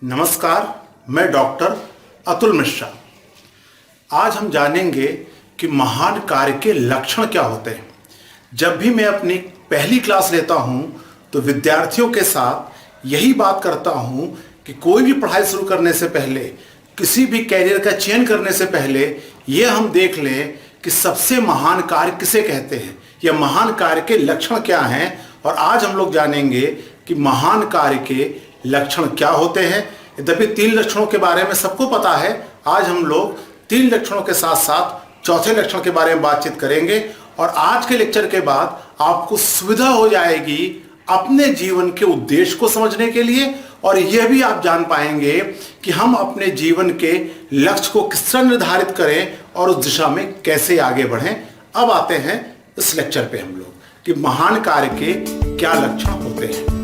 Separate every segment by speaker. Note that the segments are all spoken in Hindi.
Speaker 1: नमस्कार, मैं डॉक्टर अतुल मिश्रा। आज हम जानेंगे कि महान कार्य के लक्षण क्या होते हैं। जब भी मैं अपनी पहली क्लास लेता हूं तो विद्यार्थियों के साथ यही बात करता हूं कि कोई भी पढ़ाई शुरू करने से पहले, किसी भी कैरियर का चयन करने से पहले ये हम देख लें कि सबसे महान कार्य किसे कहते हैं या महान कार्य के लक्षण क्या हैं। और आज हम लोग जानेंगे कि महान कार्य के लक्षण क्या होते हैं। यद्यपि 3 लक्षणों के बारे में सबको पता है, आज हम लोग 3 लक्षणों के साथ साथ चौथे लक्षण के बारे में बातचीत करेंगे। और आज के लेक्चर के बाद आपको सुविधा हो जाएगी अपने जीवन के उद्देश्य को समझने के लिए, और यह भी आप जान पाएंगे कि हम अपने जीवन के लक्ष्य को किस तरह निर्धारित करें और उस दिशा में कैसे आगे बढ़ें। अब आते हैं इस लेक्चर पे हम लोग कि महान कार्य के क्या लक्षण होते हैं।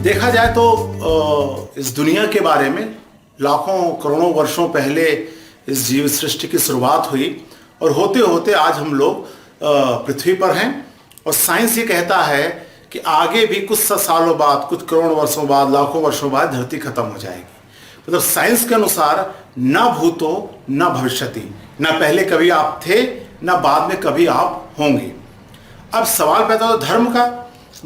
Speaker 1: देखा जाए तो इस दुनिया के बारे में लाखों करोड़ों वर्षों पहले इस जीव सृष्टि की शुरुआत हुई और होते होते आज हम लोग पृथ्वी पर हैं। और साइंस ये कहता है कि आगे भी कुछ सालों बाद, कुछ करोड़ वर्षों बाद, लाखों वर्षों बाद धरती खत्म हो जाएगी। मतलब साइंस के अनुसार न भूतो न भविष्यति, न पहले कभी आप थे न बाद में कभी आप होंगे। अब सवाल पैदा होता धर्म का।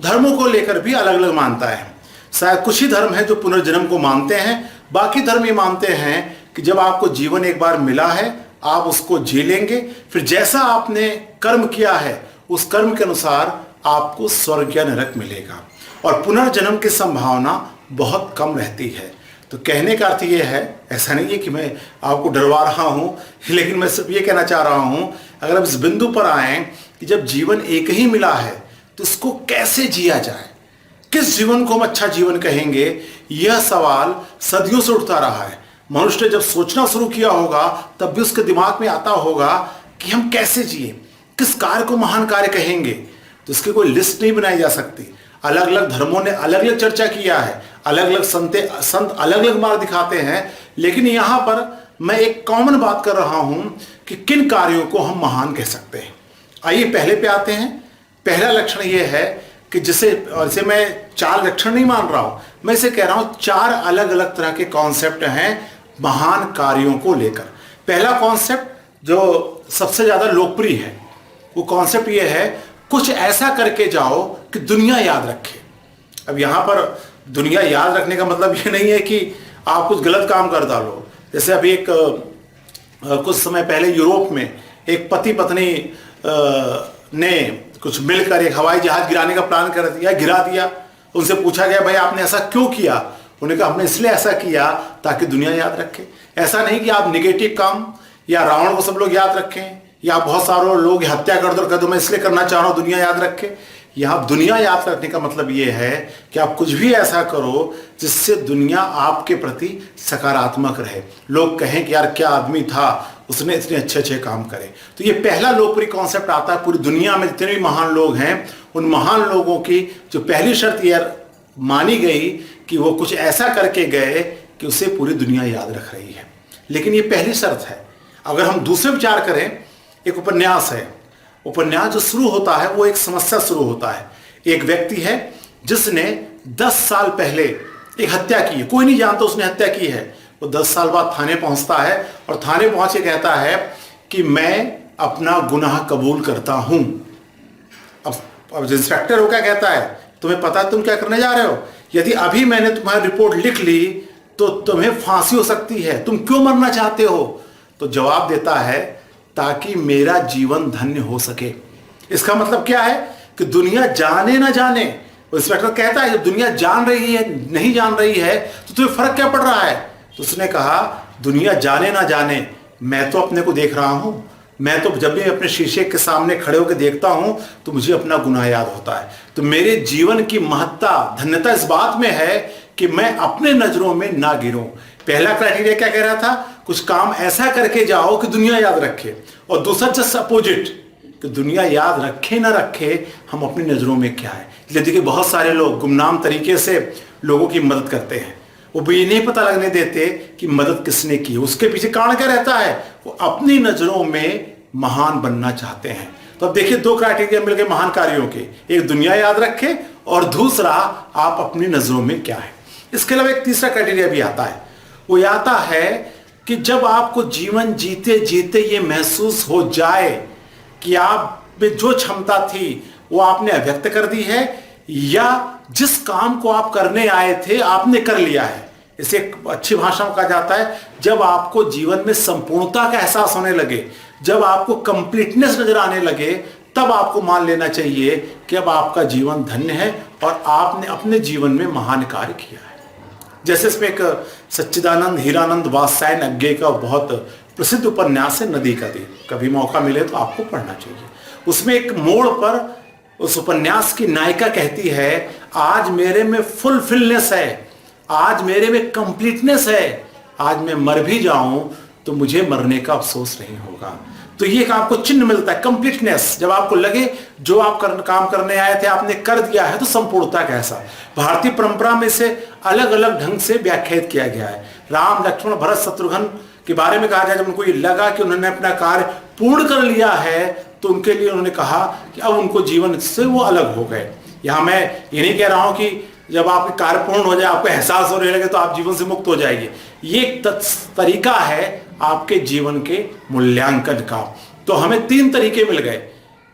Speaker 1: धर्मों को लेकर भी अलग अलग मानता है। शायद कुछ ही धर्म है जो पुनर्जन्म को मानते हैं, बाकी धर्म ये मानते हैं कि जब आपको जीवन एक बार मिला है आप उसको जी लेंगे, फिर जैसा आपने कर्म किया है उस कर्म के अनुसार आपको स्वर्ग या नरक मिलेगा और पुनर्जन्म की संभावना बहुत कम रहती है। तो कहने का अर्थ ये है, ऐसा नहीं है कि मैं आपको डरवा रहा हूँ, लेकिन मैं सिर्फ ये कहना चाह रहा हूँ, अगर हम इस बिंदु पर आए कि जब जीवन एक ही मिला है तो इसको कैसे जिया जाए, किस जीवन को हम अच्छा जीवन कहेंगे, यह सवाल सदियों से उठता रहा है। मनुष्य ने जब सोचना शुरू किया होगा तब भी उसके दिमाग में आता होगा कि हम कैसे जिए, किस कार्य को महान कार्य कहेंगे। तो इसकी कोई लिस्ट नहीं बनाई जा सकती। अलग अलग धर्मों ने अलग अलग चर्चा किया है, अलग अलग संत अलग अलग मार्ग दिखाते हैं, लेकिन यहाँ पर मैं एक कॉमन बात कर रहा हूँ कि किन कार्यों को हम महान कह सकते हैं। आइए पहले पे आते हैं। पहला लक्षण यह है कि जिसे मैं 4 लक्षण नहीं मान रहा हूं, मैं इसे कह रहा हूं 4 अलग अलग तरह के कॉन्सेप्ट हैं महान कार्यों को लेकर। पहला कॉन्सेप्ट जो सबसे ज्यादा लोकप्रिय है वो कॉन्सेप्ट ये है, कुछ ऐसा करके जाओ कि दुनिया याद रखे। अब यहां पर दुनिया याद रखने का मतलब ये नहीं है कि आप कुछ गलत काम कर डालो। जैसे अभी कुछ समय पहले यूरोप में एक पति पत्नी ने कुछ मिलकर एक हवाई जहाज गिराने का प्लान कर दिया, गिरा दिया। उनसे पूछा गया, भाई आपने ऐसा क्यों किया? उन्होंने कहा हमने इसलिए ऐसा किया ताकि दुनिया याद रखे। ऐसा नहीं कि आप निगेटिव काम या रावण को सब लोग याद रखें या बहुत सारे लोग हत्या कर दो, मैं इसलिए करना चाह रहा हूं दुनिया याद रखे। यहाँ दुनिया याद रखने का मतलब ये है कि आप कुछ भी ऐसा करो जिससे दुनिया आपके प्रति सकारात्मक रहे, लोग कहें कि यार क्या आदमी था, उसने इतने अच्छे अच्छे काम करे। तो ये पहला लोकप्रिय कॉन्सेप्ट आता है। पूरी दुनिया में जितने भी महान लोग हैं उन महान लोगों की जो पहली शर्त यह मानी गई कि वो कुछ ऐसा करके गए कि उसे पूरी दुनिया याद रख रही है। लेकिन ये पहली शर्त है। अगर हम दूसरे विचार करें, एक उपन्यास है। उपन्यास जो शुरू होता है वो एक समस्या शुरू होता है। एक व्यक्ति है जिसने 10 साल पहले एक हत्या की है, कोई नहीं जानता उसने हत्या की है। वो 10 साल बाद थाने पहुंचता है और थाने पहुंच के कहता है कि मैं अपना गुनाह कबूल करता हूं। अब इंस्पेक्टर हो क्या कहता है, तुम्हें पता है तुम क्या करने जा रहे हो? यदि अभी मैंने तुम्हारी रिपोर्ट लिख ली तो तुम्हें फांसी हो सकती है, तुम क्यों मरना चाहते हो? तो जवाब देता है ताकि मेरा जीवन धन्य हो सके। इसका मतलब क्या है कि दुनिया जाने ना जाने। इंस्पेक्टर कहता है जब दुनिया जान रही है नहीं जान रही है तो तुम्हें फर्क क्या पड़ रहा है? तो उसने कहा दुनिया जाने ना जाने, मैं तो अपने को देख रहा हूं। मैं तो जब भी अपने शीशे के सामने खड़े होकर देखता हूं तो मुझे अपना गुनाह याद होता है। तो मेरे जीवन की महत्ता, धन्यता इस बात में है कि मैं अपने नजरों में ना गिरूं। पहला क्राइटेरिया क्या कह रहा था? कुछ काम ऐसा करके जाओ कि दुनिया याद रखे। और दूसरा जस्ट अपोजिट, कि दुनिया याद रखे ना रखे, हम अपनी नजरों में क्या है। इसलिए देखिए बहुत सारे लोग गुमनाम तरीके से लोगों की मदद करते हैं। वो ये नहीं पता लगने देते कि मदद किसने की। उसके पीछे कारण क्या रहता है? वो अपनी नजरों में महान बनना चाहते हैं। तो अब देखिए, दो क्राइटेरिया मिल गए महान कार्यों के, एक दुनिया याद रखे और दूसरा आप अपनी नजरों में क्या है। इसके अलावा एक तीसरा क्राइटेरिया भी आता है, वो आता है कि जब आपको जीवन जीते जीते ये महसूस हो जाए कि आप में जो क्षमता थी वो आपने अभिव्यक्त कर दी है, या जिस काम को आप करने आए थे आपने कर लिया है। इसे अच्छी भाषा में कहा जाता है, जब आपको जीवन में संपूर्णता का एहसास होने लगे, जब आपको कंप्लीटनेस नजर आने लगे, तब आपको मान लेना चाहिए कि अब आपका जीवन धन्य है और आपने अपने जीवन में महान कार्य किया है। जैसे इसमें एक सच्चिदानंद हीरानंद वात्स्यायन अज्ञे का बहुत प्रसिद्ध उपन्यास है नदी का दीप, कभी मौका मिले तो आपको पढ़ना चाहिए। उसमें एक मोड़ पर उस उपन्यास की नायिका कहती है, आज मेरे में फुलफिलनेस है, आज मेरे में कंप्लीटनेस है, आज मैं मर भी जाऊं तो मुझे मरने का अफसोस नहीं होगा। तो ये एक आपको चिन्ह मिलता है, कंप्लीटनेस। जब आपको लगे जो आप काम करने आए थे आपने कर दिया है, तो संपूर्णता का एहसास। भारतीय परंपरा में से अलग अलग ढंग से व्याख्यात किया गया है। राम लक्ष्मण भरत शत्रुघ्न के बारे में कहा जाए, जब उनको ये लगा कि उन्होंने अपना कार्य पूर्ण कर लिया है, तो उनके लिए उन्होंने कहा कि अब उनको जीवन से वो अलग हो गए। यहां मैं ये नहीं कह रहा हूं कि जब आपके कार्य पूर्ण हो जाए, आपको एहसास होने लगे तो आप जीवन से मुक्त हो जाएंगे। ये एक तरीका है आपके जीवन के मूल्यांकन का। तो हमें तीन तरीके मिल गए।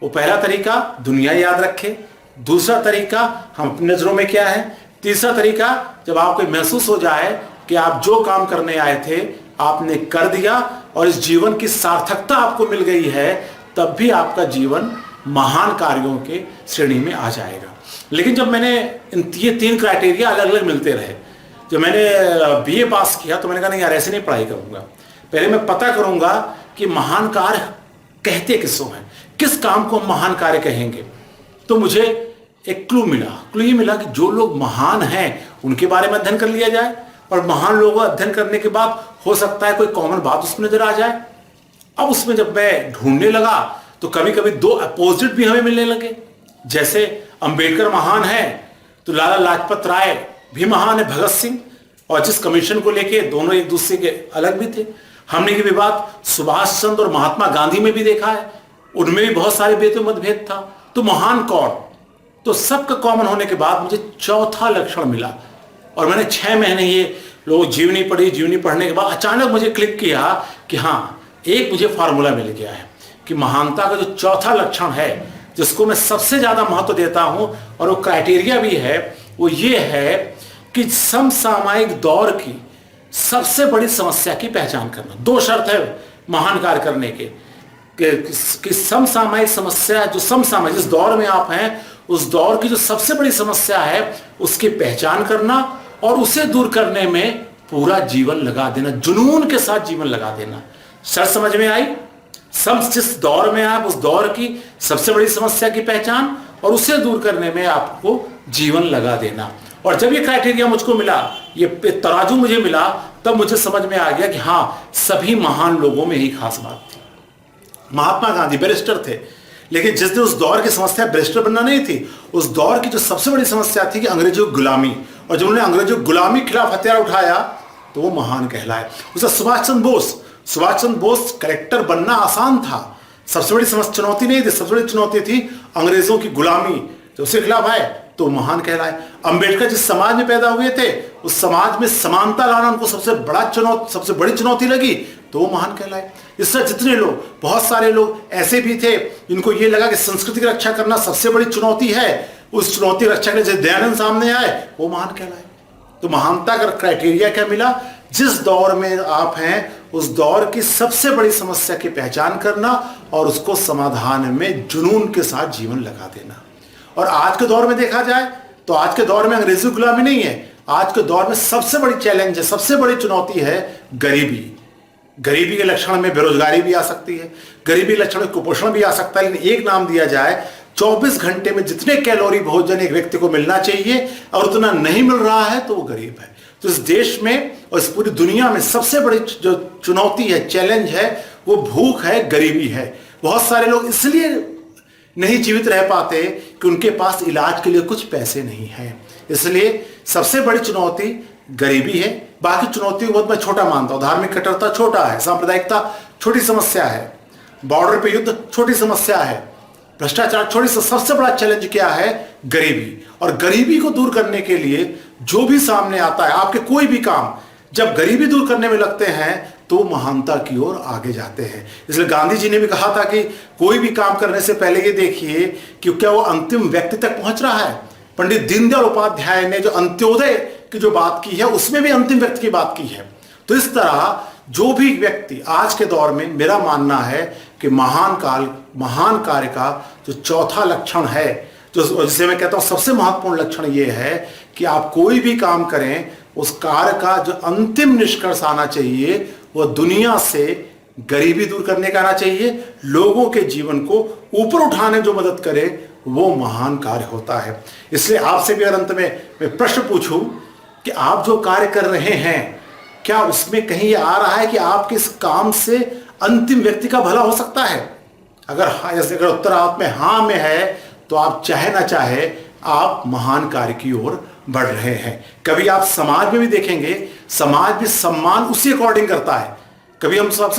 Speaker 1: वो पहला तरीका दुनिया याद रखे, दूसरा तरीका हम अपनी नजरों में क्या है, तीसरा तरीका जब आपको महसूस हो जाए कि आप जो काम करने आए थे आपने कर दिया और इस जीवन की सार्थकता आपको मिल गई है, तब भी आपका जीवन महान कार्यों के श्रेणी में आ जाएगा। लेकिन जब मैंने ये तीन क्राइटेरिया अलग अलग मिलते रहे, जब मैंने बीए पास किया तो मैंने कहा नहीं यार, ऐसे नहीं पढ़ाई करूंगा, पहले मैं पता करूंगा कि महान कार्य कहते किसको हैं, किस काम को महान कार्य कहेंगे। तो मुझे एक क्लू ये मिला कि जो लोग महान हैं उनके बारे में अध्ययन कर लिया जाए, और महान लोगों का अध्ययन करने के बाद हो सकता है कोई कॉमन बात उसमें नजर आ जाए। अब उसमें जब मैं ढूंढने लगा तो कभी कभी दो अपोजिट भी हमें मिलने लगे। जैसे अंबेडकर महान है तो लाला लाजपत राय भी महान है, भगत सिंह, और जिस कमीशन को लेके दोनों एक दूसरे के अलग भी थे। हमने ये बात सुभाष चंद्र और महात्मा गांधी में भी देखा है, उनमें भी बहुत सारे मतभेद था। तो महान कौन? तो सबका कॉमन होने के बाद मुझे चौथा लक्षण मिला, और मैंने 6 महीने ये लोग जीवनी पढ़ी, जीवनी पढ़ने के बाद अचानक मुझे क्लिक किया कि हाँ, एक मुझे फार्मूला मिल गया है कि महानता का जो चौथा लक्षण है जिसको मैं सबसे ज्यादा महत्व देता हूं, और वो क्राइटेरिया भी है, वो ये है कि समसामयिक दौर की सबसे बड़ी समस्या की पहचान करना। 2 शर्त है महान कार्य करने के कि समसामयिक समस्या, जो समसामयिक जिस दौर में आप हैं उस दौर की जो सबसे बड़ी समस्या है उसकी पहचान करना और उसे दूर करने में पूरा जीवन लगा देना, जुनून के साथ जीवन लगा देना। शर्त समझ में आई? जिस दौर में आप, उस दौर की सबसे बड़ी समस्या की पहचान और उसे दूर करने में आपको जीवन लगा देना। और जब ये क्राइटेरिया मुझको मिला, ये तराजू मुझे मिला, तब मुझे समझ में आ गया कि हाँ, सभी महान लोगों में ही खास बात थी। महात्मा गांधी बैरिस्टर थे, लेकिन जिस दिन उस दौर की समस्या बैरिस्टर बनना नहीं थी, उस दौर की जो सबसे बड़ी समस्या थी कि अंग्रेजों की गुलामी, और जब उन्होंने अंग्रेजों की गुलामी के खिलाफ हथियार उठाया तो वो महान कहलाए। उसका सुभाष चंद्र बोस कलेक्टर बनना आसान था, सबसे बड़ी समस्या चुनौती नहीं थी, सबसे बड़ी चुनौती थी अंग्रेजों की गुलामी। तो उसके खिलाफ आए तो महान कहलाए। अंबेडकर जिस समाज में पैदा हुए थे उस समाज में समानता लाना उनको सबसे बड़ी चुनौती लगी, तो वो महान कहलाए। इस तरह जितने लोग, बहुत सारे लोग ऐसे भी थे जिनको ये लगा कि संस्कृति की रक्षा करना सबसे बड़ी चुनौती है, उस चुनौती की रक्षा के लिए दयानंद सामने आए, वो महान कहलाए। तो महानता का क्राइटेरिया क्या मिला? जिस दौर में आप हैं उस दौर की सबसे बड़ी समस्या की पहचान करना और उसको समाधान में जुनून के साथ जीवन लगा देना। और आज के दौर में देखा जाए तो आज के दौर में अंग्रेजी गुलामी नहीं है, आज के दौर में सबसे बड़ी चैलेंज है, सबसे बड़ी चुनौती है गरीबी। गरीबी के लक्षण में बेरोजगारी भी आ सकती है, गरीबी के लक्षण में कुपोषण भी आ सकता है, लेकिन एक नाम दिया जाए, 24 घंटे में जितने कैलोरी भोजन एक व्यक्ति को मिलना चाहिए और उतना नहीं मिल रहा है तो वो गरीब है। तो इस देश में और इस पूरी दुनिया में सबसे बड़ी जो चुनौती है, चैलेंज है, वो भूख है, गरीबी है। बहुत सारे लोग इसलिए नहीं जीवित रह पाते कि उनके पास इलाज के लिए कुछ पैसे नहीं है। इसलिए सबसे बड़ी चुनौती गरीबी है। बाकी चुनौतियों को बहुत मैं छोटा मानता हूँ। धार्मिक कट्टरता छोटा है, सांप्रदायिकता छोटी समस्या है, बॉर्डर पे युद्ध छोटी समस्या है, भ्रष्टाचार छोटी। सबसे बड़ा चैलेंज क्या है? गरीबी। और गरीबी को दूर करने के लिए जो भी सामने आता है, आपके कोई भी काम जब गरीबी दूर करने में लगते हैं तो महानता की ओर आगे जाते हैं। इसलिए गांधी जी ने भी कहा था कि कोई भी काम करने से पहले ये देखिए कि क्या वो अंतिम व्यक्ति तक पहुंच रहा है। पंडित दीनदयाल उपाध्याय ने जो अंत्योदय की जो बात की है उसमें भी अंतिम व्यक्ति की बात की है। तो इस तरह जो भी व्यक्ति आज के दौर में, मेरा मानना है कि महान कार्य का जो चौथा लक्षण है, जो जिसे मैं कहता हूं सबसे महत्वपूर्ण लक्षण ये है कि आप कोई भी काम करें उस कार्य का जो अंतिम निष्कर्ष आना चाहिए वह दुनिया से गरीबी दूर करने का आना चाहिए, लोगों के जीवन को ऊपर उठाने जो मदद करे वो महान कार्य होता है। इसलिए आपसे भी अंत में मैं प्रश्न पूछूं कि आप जो कार्य कर रहे हैं क्या उसमें कहीं ये आ रहा है कि आपके इस काम से अंतिम व्यक्ति का भला हो सकता है? अगर उत्तर आप में हाँ में है तो आप चाहे ना चाहे आप महान कार्य की ओर बढ़ रहे हैं। कभी आप समाज में भी देखेंगे, समाज भी सम्मान उसी अकॉर्डिंग करता है। कभी हम सब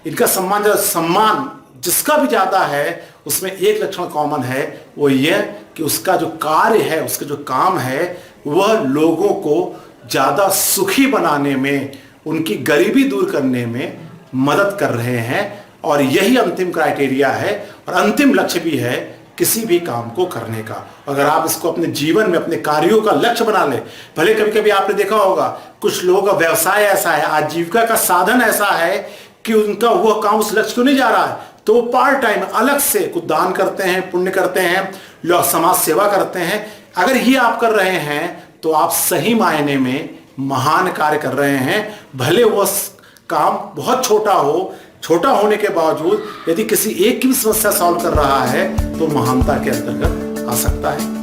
Speaker 1: इनका सम्मान जिसका भी ज्यादा है उसमें एक लक्षण कॉमन है, वो ये कि उसका जो कार्य है, उसका जो काम है वह लोगों को ज्यादा सुखी बनाने में, उनकी गरीबी दूर करने में मदद कर रहे हैं। और यही अंतिम क्राइटेरिया है और अंतिम लक्ष्य भी है किसी भी काम को करने का। अगर आप इसको अपने जीवन में, अपने कार्यों का लक्ष्य बना ले, भले कभी कभी आपने देखा होगा कुछ लोगों का व्यवसाय ऐसा है, आजीविका का साधन ऐसा है कि उनका वह काम उस लक्ष्य को नहीं जा रहा है, तो वो पार्ट टाइम अलग से कुछ दान करते हैं, पुण्य करते हैं, लोग समाज सेवा करते हैं। अगर ये आप कर रहे हैं तो आप सही मायने में महान कार्य कर रहे हैं। भले वह काम बहुत छोटा हो, छोटा होने के बावजूद यदि किसी एक की भी समस्या सॉल्व कर रहा है तो महानता के अंतर्गत आ सकता है।